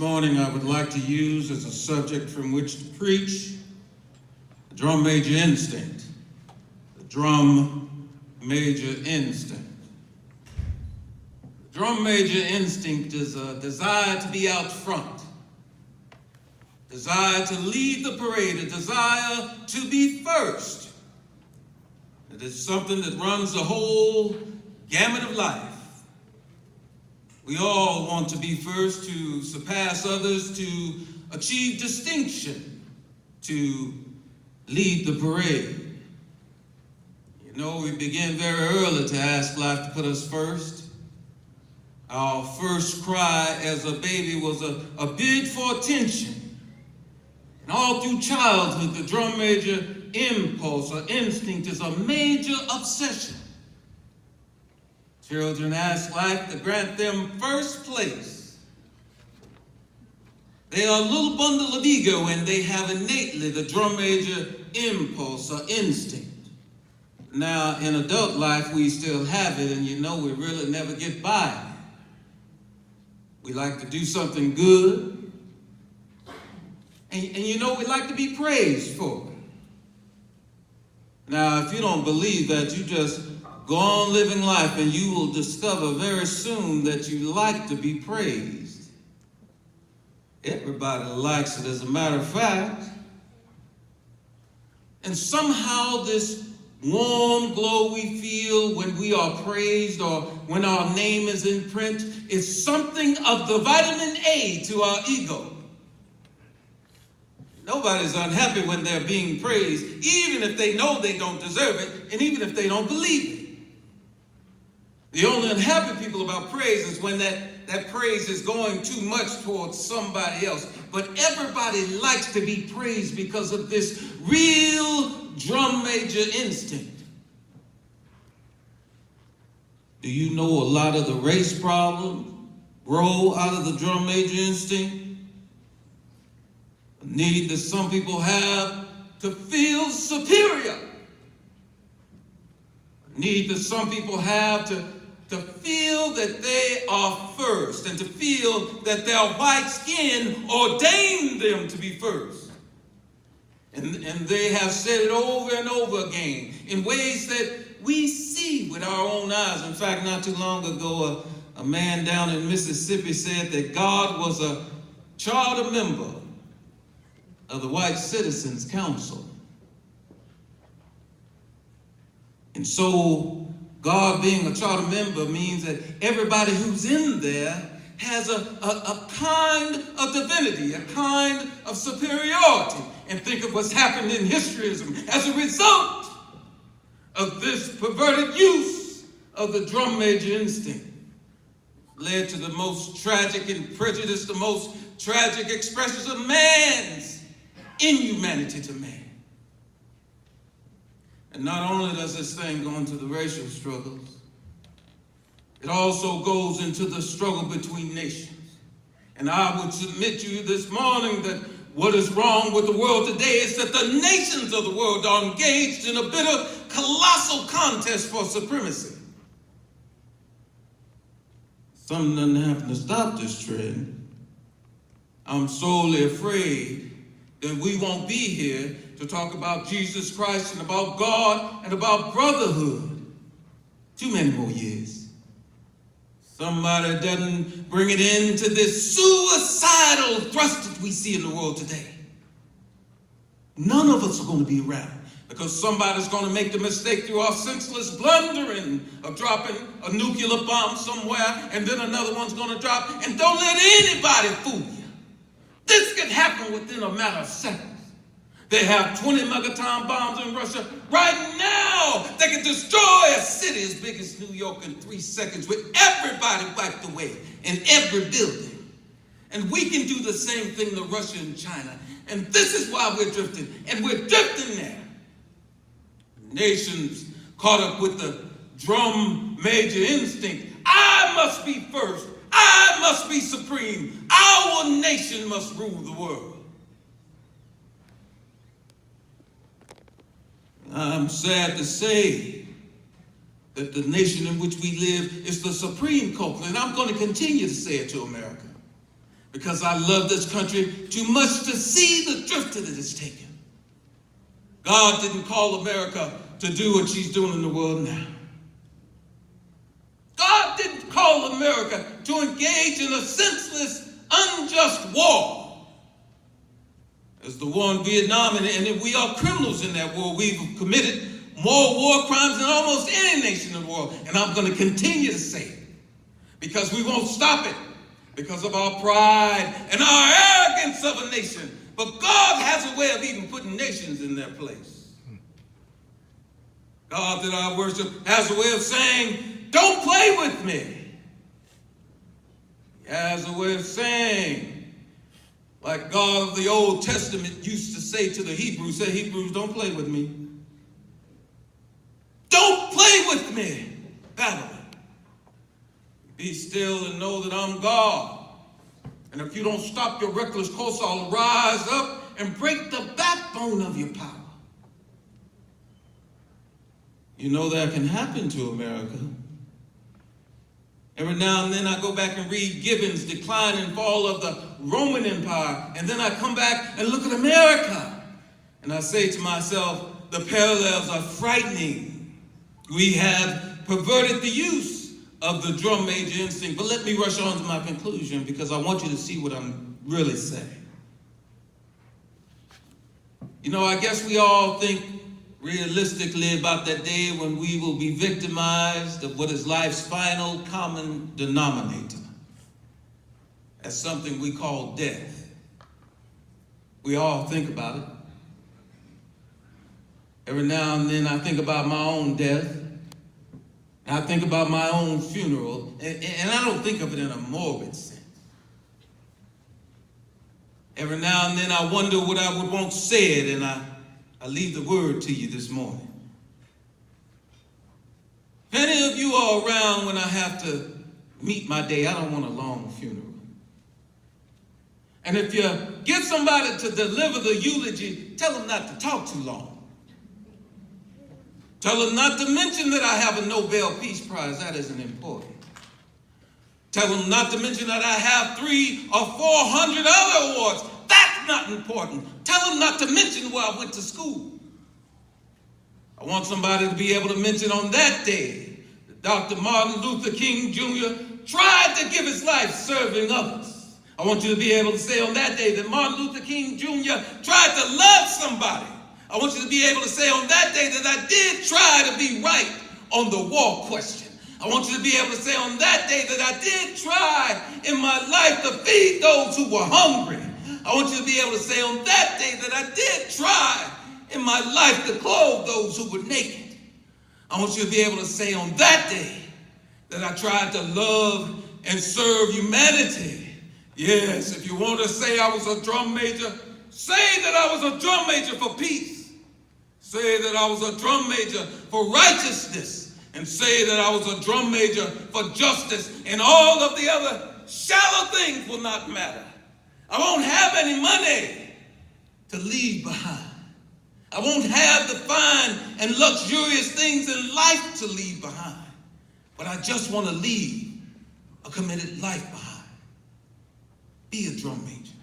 Morning I would like to use as a subject from which to preach the drum major instinct. The drum major instinct. The drum major instinct is a desire to be out front, desire to lead the parade, a desire to be first. It is something that runs the whole gamut of life. We all want to be first, to surpass others, to achieve distinction, to lead the parade. You know, we begin very early to ask life to put us first. Our first cry as a baby was a bid for attention. And all through childhood, the drum major impulse or instinct is a major obsession. Children ask life to grant them first place. They are a little bundle of ego, and they have innately the drum major impulse or instinct. Now, in adult life, we still have it, and you know we really never get by. We like to do something good, and you know we like to be praised for it. Now, if you don't believe that, you just go on living life and you will discover very soon that you like to be praised. Everybody likes it, as a matter of fact. And somehow this warm glow we feel when we are praised or when our name is in print is something of the vitamin A to our ego. Nobody's unhappy when they're being praised, even if they know they don't deserve it, and even if they don't believe it. The only unhappy people about praise is when that praise is going too much towards somebody else. But everybody likes to be praised because of this real drum major instinct. Do you know a lot of the race problems grow out of the drum major instinct? A need that some people have to feel superior. A need that some people have to feel that they are first, and to feel that their white skin ordained them to be first. And they have said it over and over again in ways that we see with our own eyes. In fact, not too long ago, a man down in Mississippi said that God was a charter member of the White Citizens Council. And so God being a charter member means that everybody who's in there has a kind of divinity, a kind of superiority. And think of what's happened in historyism as a result of this perverted use of the drum major instinct. Led to the most tragic and prejudiced, the most tragic expressions of man's inhumanity to man. And not only does this thing go into the racial struggles, it also goes into the struggle between nations. And I would submit to you this morning that what is wrong with the world today is that the nations of the world are engaged in a bitter, colossal contest for supremacy. Something doesn't happen to stop this trend. I'm sorely afraid that we won't be here to talk about Jesus Christ and about God and about brotherhood too many more years. Somebody doesn't bring it into this suicidal thrust that we see in the world today. None of us are going to be around because somebody's going to make the mistake through our senseless blundering of dropping a nuclear bomb somewhere, and then another one's going to drop, and don't let anybody fool you. This could happen within a matter of seconds. They have 20 megaton bombs in Russia. Right now, they can destroy a city as big as New York in 3 seconds with everybody wiped away in every building. And we can do the same thing to Russia and China. And this is why we're drifting. And we're drifting there. Nations caught up with the drum major instinct. I must be first. I must be supreme. Our nation must rule the world. I'm sad to say that the nation in which we live is the supreme culprit, and I'm going to continue to say it to America. because I love this country too much to see the drift that it has taken. God didn't call America to do what she's doing in the world now. God didn't call America to engage in a senseless, unjust war. As the war in Vietnam, and we are criminals in that war. We've committed more war crimes than almost any nation in the world. And I'm going to continue to say it because we won't stop it because of our pride and our arrogance of a nation. But God has a way of even putting nations in their place. God that I worship has a way of saying, don't play with me. He has a way of saying, like God of the Old Testament used to say to the Hebrews, say, Hebrews, don't play with me. Don't play with me, Babylon. Be still and know that I'm God. And if you don't stop your reckless course, I'll rise up and break the backbone of your power. You know that can happen to America. Every now and then I go back and read Gibbon's Decline and Fall of the Roman Empire, and then I come back and look at America, and I say to myself, the parallels are frightening. We have perverted the use of the drum major instinct. But let me rush on to my conclusion because I want you to see what I'm really saying. You know, I guess we all think realistically about that day when we will be victimized of what is life's final common denominator, as something we call death. We all think about it. Every now and then I think about my own death. I think about my own funeral, and I don't think of it in a morbid sense. Every now and then I wonder what I would want said, and I leave the word to you this morning. If any of you are around when I have to meet my day, I don't want a long funeral. And if you get somebody to deliver the eulogy, tell them not to talk too long. Tell them not to mention that I have a Nobel Peace Prize. That isn't important. Tell them not to mention that I have 300 or 400 other awards. That's not important. Tell them not to mention where I went to school. I want somebody to be able to mention on that day that Dr. Martin Luther King Jr. tried to give his life serving others. I want you to be able to say on that day that Martin Luther King Jr. tried to love somebody. I want you to be able to say on that day that I did try to be right on the war question. I want you to be able to say on that day that I did try in my life to feed those who were hungry. I want you to be able to say on that day that I did try in my life to clothe those who were naked. I want you to be able to say on that day that I tried to love and serve humanity. Yes, if you want to say I was a drum major, say that I was a drum major for peace. Say that I was a drum major for righteousness. And say that I was a drum major for justice. And all of the other shallow things will not matter. I won't have any money to leave behind. I won't have the fine and luxurious things in life to leave behind. But I just want to leave a committed life behind. Be a drum major.